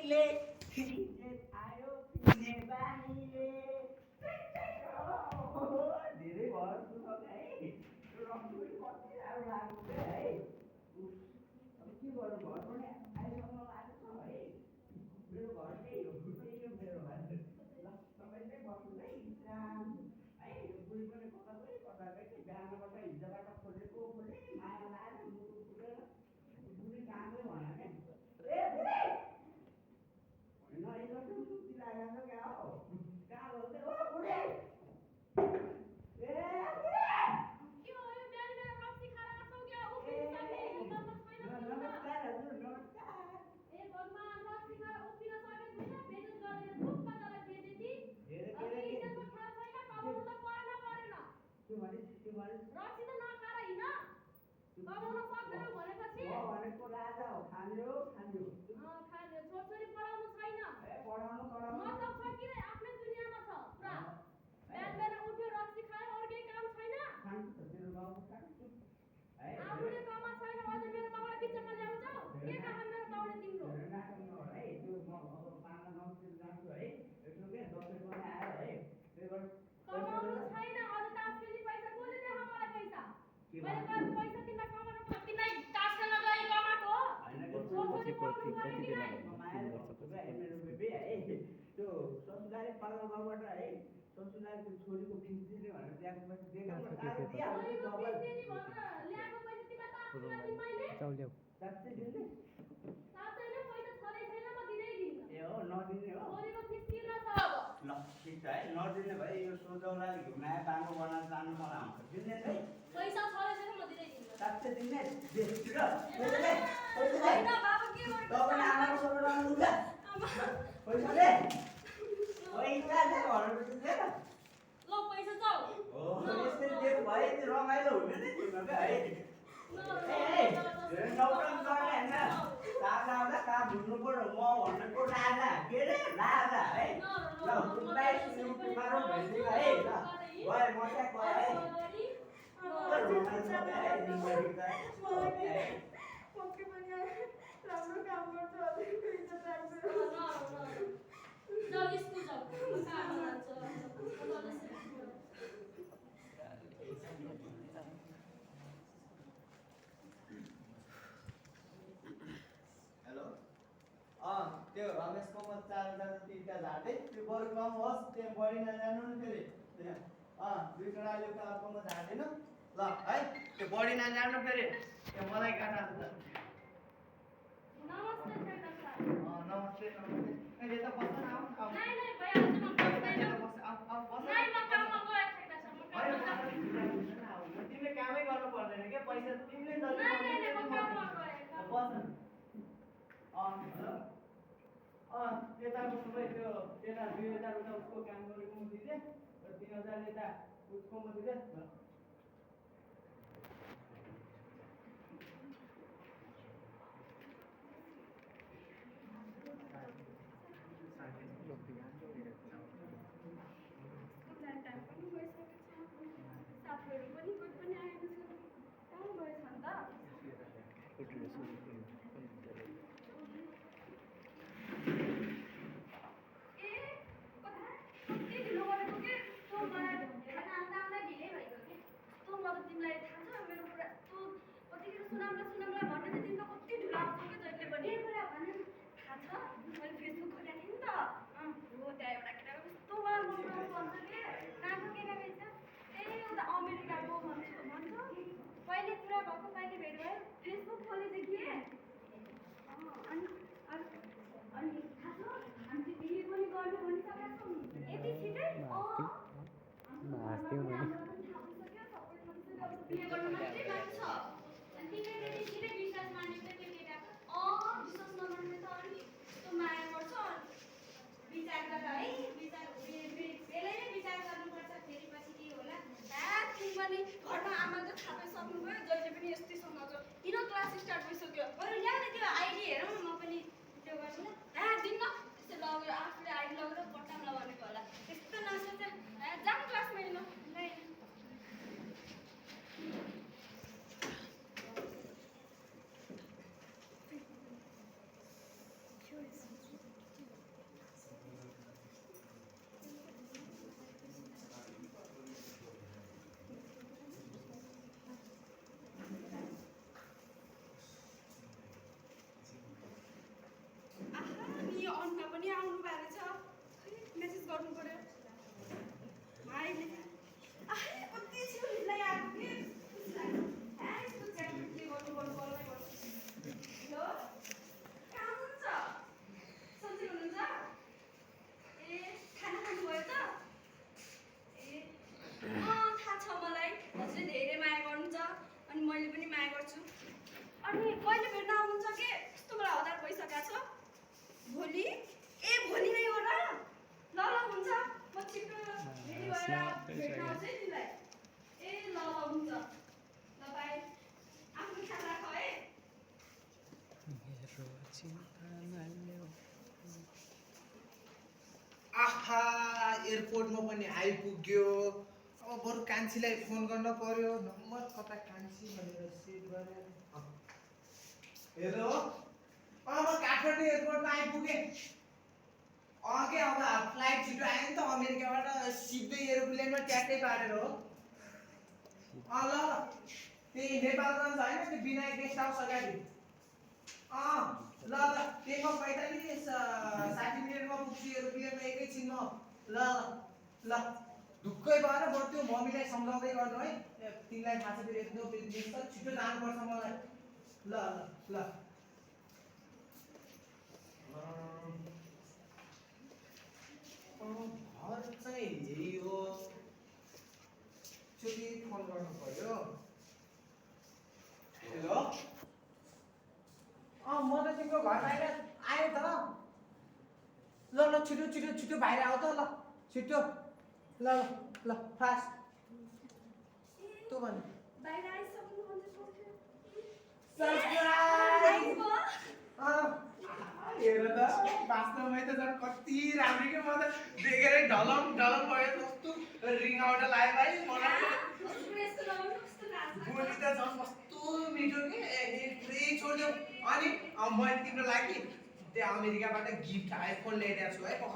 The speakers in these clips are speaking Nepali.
बानीले आयो पिउने बानीले धेरै भयो है रक्तले कति राम्रो लाग्छ है अब के गर्नु घर पनि आइसक्नु लागेको छ है मेरो घर त्यही हो मेरो घर ल तपाईँ चाहिँ बस्नु है विश्राम है यो बुढी पनि कता गयो कता गयो कि बिहानबाट हिजोबाट खोजेको माया लाएर मुटु फुटेर बुढी कहाँ गयो भन क्या ए बुढी होइन यिनीहरू सुत्ती लागेको क्या हो कहाँ गयो त ओ बुढी ए नमस्कार हजुर नमस्कार भनेको राजा हो खान्यो खान्यो छोरी पढाउनु छैन पढाउनु मतलब छ कि आफ्नै दुनियाँमा छ पुरा बिहान बिहान उठ्यो रक्सी खायो अरू केही काम छैन आफूले कमा छैन अझ मेरो बाउलाई बिचमा ल्याउँछौ के काम मेरो बाउले तिम्रो कमाउनु छैन अझ तास खेल्ने पैसा कसले देखाउ मलाई पैसा मैले गएर पैसा तिमीलाई कमाउनु तिमीलाई तास खेल्न गए कमाएको हो त्यो ससुराले पाल्न गाउँबाट है ससुराले छोरीको फिस दिने भनेर ल्याएको पैसा दिएको साँच्चै दिने ए हो नदिने हो ल ठिक छ है नदिने भए यो सोझौलाले घुमाए बाङ्गो बनाएर जानु मलाई आउँछ दिने है पैसा छँदैछ म दिँदै दिन्छु साँच्चै दिने देख्छु र तपाईँले आमाको सबै राम्रो हुन्छ पैसा दे पैसा दे भनेपछि दिएन ल पैसा जाऊ हो यस्तै दिएको भए रमाइलो हुने नि तिमीहरूको है नौटन गर्ने होइन ताजा आउँदा कहाँ भुल्नु पर्यो म भनेको राजा के अरे राजा है ल उसलाई सिलौटी मारौँ भेटिदिएको है ल गएँ म त्यहाँ गएँ है राम्रो काम गर्छ जाऊ स्कुल जाऊ हेलो त्यो रमेशकोमा 4,000 3टा झाटे त्यो बरु कम होस् त्यो बढी नजानु नि फेरि त्यहाँ 2 टडाले अर्कोमा झाटेन ल है त्यो बढी नजानु फेरि त्यो मलाई गाना नमस्ते डाक्टर साहब नमस्ते नमस्ते अहिले त बस्न आऊ नहीं नहीं भैया आज मैं काम नहीं नहीं मैं काम में गयो एकछिन तिमीले कामै गर्नु पर्दैन के पैसा तिमीले जति नहीं मैं काम में गयो बस यता सबै त्यो यता 2000 रुपैयाँ उसको काम गरेको म दिँदै र 3000 यता उसको म दिँदै साथीहरु पनि कोही पनि आएन छ कहाँ गएछ अन्त ए कता कति ढिलो गरेको के तँ मलाई ढुङ्गेर आउँदा ढिलै भएको के तँ म त तिमीलाई थाहा छ मेरो कुरा तँ कतिखेर सुनाम्ला भन्ने त तिमीलाई कति ढिलो आउँछ के जहिले पनि के कुरा भन्नु थाहा छ मैले फेसबुक खोलेको थिएँ नि त हो त्यहाँ एउटा केटाको कस्तो मलाई मन पराउँछ भन्छ के कहाँको केटा रहेछ ए उता अमेरिकाको भन्छ कहिले कुरा भएको कहिले भेट भयो फेसबुक खोलेको थिएँ के अनि थाहा छ हामी बिहे पनि गर्नु भनिसकेको छौँ यति छिटै बिहे गर्नु मात्रै बाँकी छ अनि तिमीले त्यति छिटै विश्वास मानेको त्यो केटा विश्वास नमान्ने त अनि यस्तो माया गर्छ विचार गर है बेलै नै विचार गर्नुपर्छ फेरि पछि के होला तिमी पनि घरमा आमाले त थाहा पाइसक्नुभयो जहिले पनि यस्तै समाउँछ किन क्लास स्टार्ट भइसक्यो बरु ल्याउने त्यो आइडी हेरौँ म पनि त्यो आहा एयरपोर्टमा पनि आइपुग्यो। अब बरु कान्छीलाई फोन गर्न पर्यो। नम्बर कता कान्छी भनेर सेभ गरेर। हेलो म काठमाडौँ एयरपोर्टमा आइपुगेँ। के अब फ्लाइट छिटो आयो नि त अमेरिकाबाट, सिधै एरोप्लेनमा ट्याक्कै पारेर हो। ल ल त्यही नेपालगञ्ज होइन त्यो विनायक गेस्ट हाउस अगाडि। ल ल त्यहीमा 45-60 मिनटमा पुग्छु एरोप्लेनमा एकैछिनमा। ल ल ल ढुक्कै भएर बरु त्यो मम्मीलाई सम्झाउँदै गर्नु है। तिमीलाई थाहा छ फेरि यत्रो बिजनेस छ, छिटो जानुपर्छ मलाई। ल ल ल घर चाहिँ यही हो। एकचोटि फोन गर्नु पर्यो। हेलो म त तिम्रो घर बाहिर आएँ त। ल ल छिटो छिटो छिटो बाहिर आऊ त। ल छिटो ल ल ल फास्ट तँ भन्नु। बाहिर आइसक्नु हुन्छ सरप्राइज! हेर त वास्तवमै त झन् कति राम्रो के म त देखेरै ढलम ढलम भयो। कस्तो रिङ आउट लायो भाइ मलाई। बोली त झन् कस्तो मिठो के पुरै छोड्यो। अनि मैले तिम्रो लागि त्यहाँ अमेरिकाबाट गिफ्ट आइफोन ल्याइदिएको छु है पख।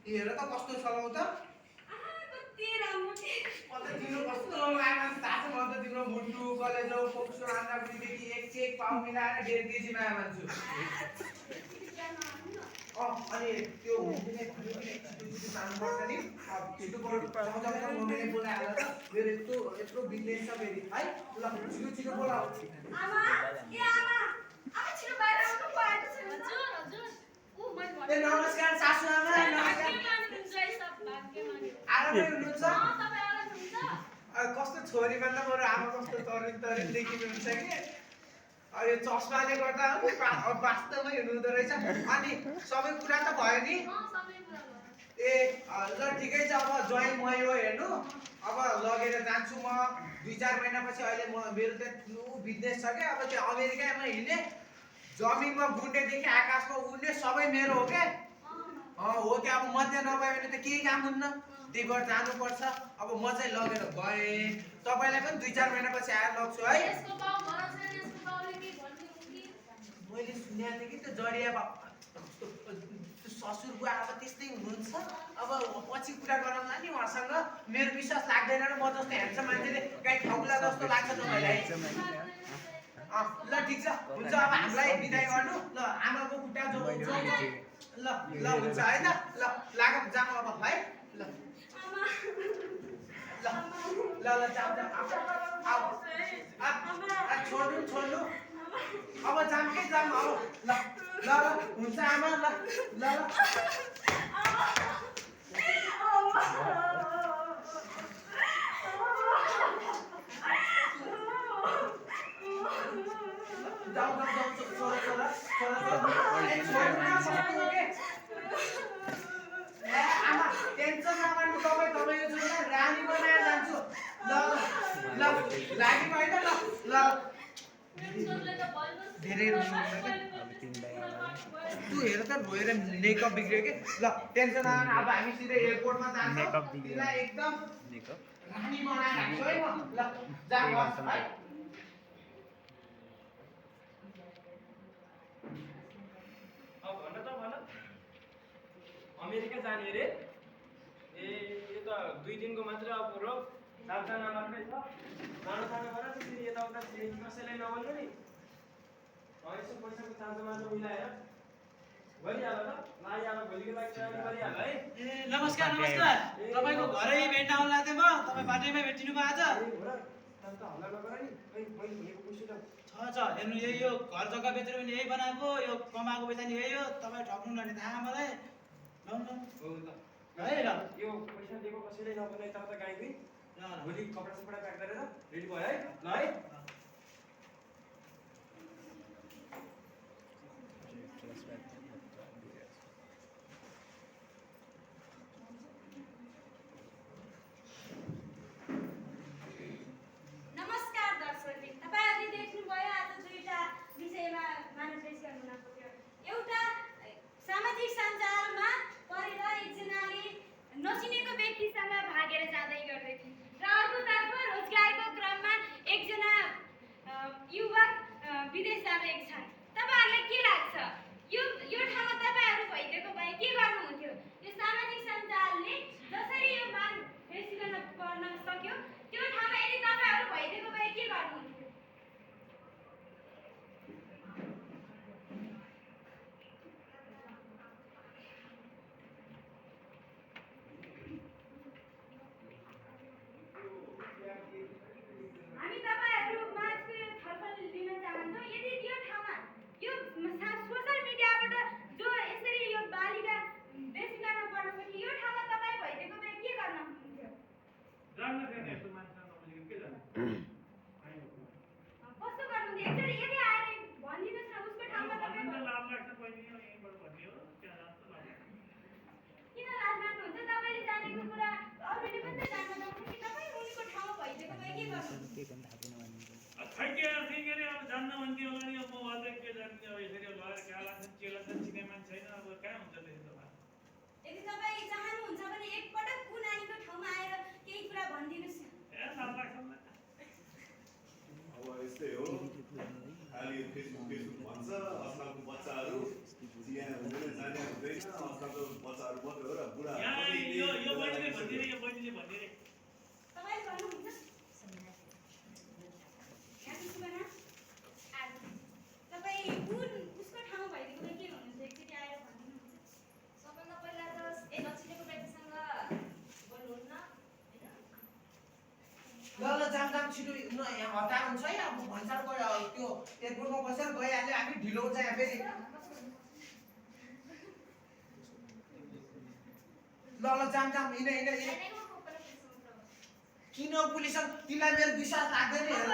हेर त कस्तो चलाउ त। अन्त तिम्रो कस्तो लाग्यो थाहा छ। म त तिम्रो मुटु कलेजो फोक्सो आँखापुरीदेखि एक पाउ मिलाएर 1.5 केजी माया मान्छु। अनि त्यो मम्मीले भन्यो कि छिटो छिटो जानुपर्छ नि। छिटो जब मम्मीले बोलाएर त मेरो यत्रो बिजनेस छ फेरि है। ल छिटो छिटो बोलाऊ। ए नमस्कार सासू आमा। नमस्कार। आरामै हुनुहुन्छ? कस्तो छोरी भन्दा बरु आमा कस्तो तरुण तरुण देखिनुहुन्छ कि। यो चस्माले गर्दा वास्तवमै हुनुहुँदो रहेछ। अनि सबै कुरा त भयो नि? ए ल ठिकै छ। अब ज्वाइँ मै हो हेर्नु। अब लगेर जान्छु म 2-4 महिनापछि। अहिले मेरो त ठुलो बिजनेस छ क्या। अब त्यो अमेरिकामा हिँड्ने, जमिनमा गुन्डेदेखि आकाशमा उड्ने सबै मेरो हो क्या। हो त्यो अब मध्य नभए भने त केही काम हुन्न। त्यही भएर जानुपर्छ। अब म चाहिँ लगेर गएँ। तपाईँलाई पनि 2-4 महिनापछि आएर लग्छु है। मैले सुनेको थिएँ कि त्यो जडिया त्यो ससुर बुवा अब त्यस्तै हुनुहुन्छ। अब पछि कुरा गरौँला नि उहाँसँग। मेरो विश्वास लाग्दैन र म जस्तो ह्यान्डसम मान्छेले कहीँ ठौला जस्तो लाग्छ तपाईँलाई। ल ठिक छ हुन्छ। अब हामीलाई बिदाई गर्नु। ल आमाको खुट्टा जोड्छु ल ल हुन्छ है त। ल लाग जाऊ अब है। ल ल ल ल जाऊ जाऊ। छोड्नु छोड्नु अब जाम के जाम। अब ल ल ल हुन्छ आमा। ल ल ल जाऊ जाऊ जाऊ छोरा छोरा आमा टेन्सन नगर्नु। तपाईँ यो छोरा रानी बनाएर जान्छु। ल ल लागि भएन। ल ल धेरै तँ हेर त रोएर मेकअप बिग्रियो कि। ल टेन्सन नगर्नु। अब हामी सिधै एयरपोर्टमा जान्छौँ। तिमीलाई एकदम रानी बनाएर राख्छु है म। ल जानुहोस् है। भन त भन। अमेरिका जाने अरे? ए यो त 2 दिनको मात्रै अब रोग 4 जना मात्रै छ। जानु भन त्यसरी यताउता कसैलाई नभन्नु नि। यसो पैसाको चाँजो मिलाएर गरिहाल त। लागिहाल भोलिको लागि तयारी गरिहाल है। ए नमस्कार नमस्कार। तपाईँको घरै भेट्न आउनु लाग्थेँ म। तपाईँ बाटैमा भेटिनु भयो आज। त हल्ला नगर नि। खै मैले भनेको पैसा छ हेर्नु यही हो। घर जग्गा बेचेर पनि यही बनाएको। यो कमाएको पैसा नि यही हो। तपाईँ ठग्नु भने थाहा मलाई। ल हो ल है ल। यो पैसा दिएको कसैलाई नभन्नु यताउता गाई ल भोलि कपडा सपडा प्याक गरेर रेडी भयो है। ल है। नमस्कार दर्शकबिन, तपाईहरुले देख्नुभयो आज दुईटा विषयमा अब यस्तै हो खालि फेसबुक भन्छ आजकलको बच्चाहरू चिया हुँदैन जाने हुँदैन आजकलको बच्चाहरू मात्रै हो र बुढा तपाईँ भन्नुहुन्छ तपाईँ कुन उसको ठाउँ भइदिएको भए के भन्नुहुन्छ एकचोटि आएर भनिदिनुहुन्छ सबभन्दा पहिला त लक्ष्मीको बेटीसँग बोल्नुहुन्न ल जाम छिटो न यहाँ हतार हुन्छ है अब भन्सार गयो त्यो एयरपोर्टमा बसेर गइहाल्यो हामी ढिलो हुन्छ यहाँ फेरि ल जाम हिँड किन पुलिस तिमीलाई मेरो विश्वास लाग्दैन हेर त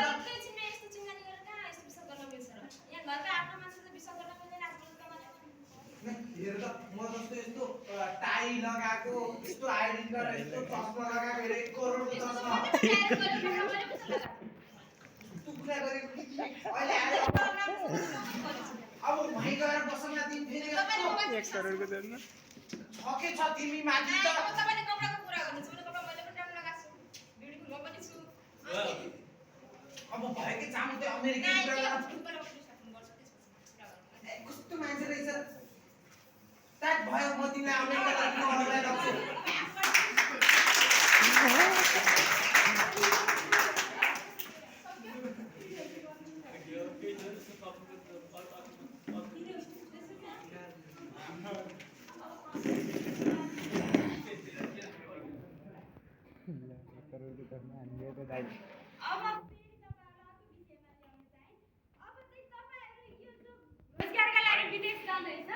हेर त म जस्तो यस्तो टाई लगाएको यस्तो आइडी कार्ड यस्तो चस्मा लगाएको हेर 1 करोडको चस्मा टुक्रा गरेको अहिले आएर अब भाइ गएर बस्न तिमी फेरि 1 करोडको चस्मा छके छ तिमी माथि त तपाईले कपडाको कुरा गर्नुहुन्छ भने कपडा मैले पनि राम्रो लगाएको छु ब्युटिफुल म पनि छु अब भएकै चामल त अमेरिकन कस्तो मान्छे रहेछ ट्याग भयो म तिमीलाई अमेरिका लाग्नु अनलाइन आउँछु रोजगारका लागि विदेश जाँदैछ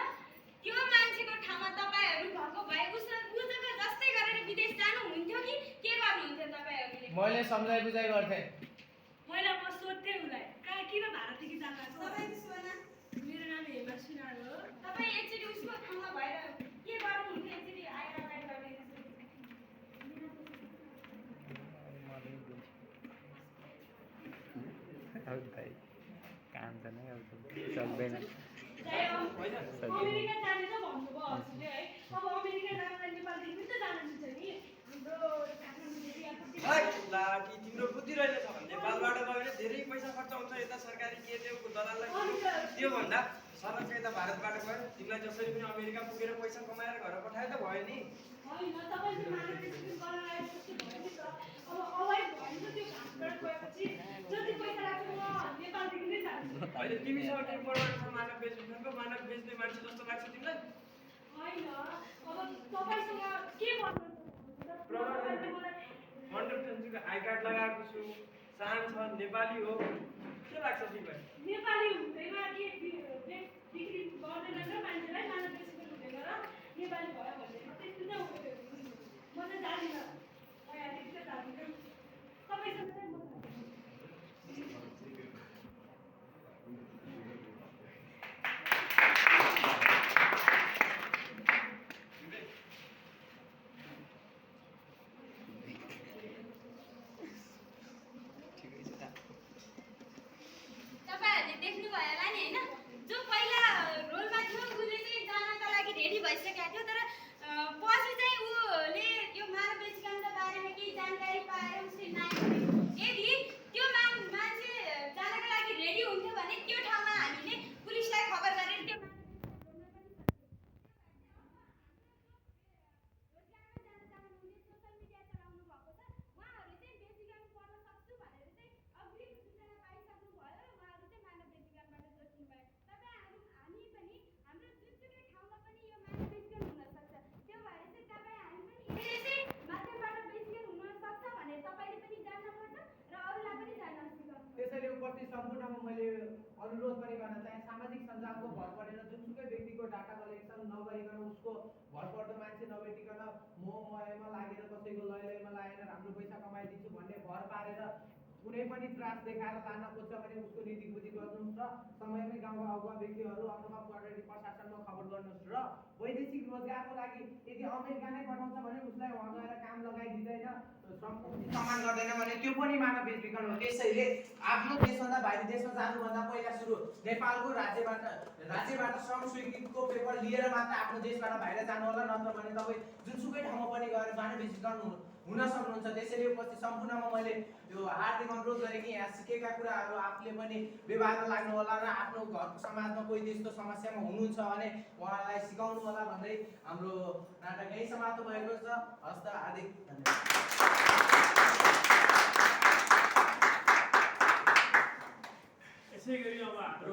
त्यो मान्छेको ठाउँमा तपाईहरु भएको भए उसको जस्तै गरेर विदेश जानु हुन्थ्यो कि के गर्नुहुन्थ्यो तपाईहरुले मैले सम्झाइ बुझाइ गर्थे मैले म सोध्थे उलाई किन भारतदेखि जान लाग्यो तपाईको सुना मेरो नाम हेमा सुनार हो तपाई एकचोटी उसको ठाउँमा भएर के गर्नुहुन्थ्यो एकचोटी आएर अगाडि बढ्दैन काम त नै अब सक्दैन अमेरिका जाने त भन्नुभयो हजुरले है अब अमेरिका जानलाई नेपालदेखि पनि त जान मिल्छ नि हाम्रो लाटी तिम्रो बुद्धि रहेछ नेपालबाट गयो भने धेरै पैसा खर्च हुन्छ यता सरकारी के त्यो दलाललाई त्यो भन्दा सरल चाहिँ यता भारतबाट गयो तिमीलाई जसरी पनि अमेरिका पुगेर पैसा कमाएर घर पठाए त भयो नि हैन तपाईले मानव डिस्ट्रिक्ट गर्न आए जस्तो भयो नि त अब अवाइड भयो नि त्यो घाटबाट गएपछि जति पैसा लाग्छ म नेपालदेखि नै जान्छु अहिले तिमीसँग टेम्परबाट छ मानव बेच्ने मान्छे जस्तो लाग्छ तिमीलाई हैन अब तपाईसँग के भन्नु 100% आई कार्ड लगाएको छु सान छ नेपाली हो के लाग्छ तिमीलाई नेपाली हुँदैन के डिग्री गर्दैन र मान्छेलाई मानव डिस्ट्रिक्ट हुँदैन र नेपाली भयो भने त्यस्तो चाहिँ हो म चाहिँ जान्दिनँ अहिले चाहिँ जान्दिनँ तपाईसँग चाहिँ म तपाईहरुले देख्नु भयो होला नि हैन जो पहिला रोलमा थियो उले चाहिँ जानका लागि रेडी भइसकेको थियो तर पछि चाहिँ उले यो मानव बेचकामको बारेमा केही जानकारी पाएर उसले नाइ यदि त्यो मान्छे जानका लागि रेडी हुन्थ्यो भने त्यो ठाउँमा हामीले पुलिसलाई खबर गरेर त्यो त्यसैले उपस्थित सम्पूर्णमा मैले अनुरोध पनि गर्न चाहे सामाजिक सञ्जालको भर परेर जुनसुकै व्यक्तिको डाटा कलेक्सन नगरिकन उसको भरपर्दो मान्छे नभेटिकन मोहमा लागेर कसैको लयमा लागेर राम्रो पैसा कमाइदिन्छु भन्ने भर पारेर कुनै पनि त्रास देखाएर लान खोज्छ भने उसको नीति बुद्धि गर्नुहोस् र समयमै गाउँका अगुवा व्यक्तिहरू अथवा प्रशासनमा खबर गर्नुहोस् र वैदेशिक रोजगारको लागि यदि अमेरिका नै पठाउँछ भने उसलाई वहाँ गएर काम लगाइदिँदैन सम्मान गर्दैन भने त्यो पनि मानव बेचबिखन हो त्यसैले आफ्नो देशभन्दा बाहिरी देशमा जानुभन्दा पहिला सुरु नेपालको राज्यबाट श्रम स्वीकृतिको पेपर लिएर मात्र आफ्नो देशबाट बाहिर जानु होला नत्र भने तपाईँ जुनसुकै ठाउँमा पनि गएर मानव बेचबिखन हुन सक्नुहुन्छ। त्यसैले उपस्थित सम्पूर्णमा मैले यो हार्दिक अनुरोध गरेँ कि यहाँ सिकेका कुराहरू आफूले पनि व्यवहारमा लाग्नु होला र आफ्नो घरको समाजमा कोही त्यस्तो समस्यामा हुनुहुन्छ भने उहाँलाई सिकाउनु होला भन्दै हाम्रो नाटक यही समाप्त भएको छ। हस्त हार्दिक धन्यवाद। यसै गरी अब हाम्रो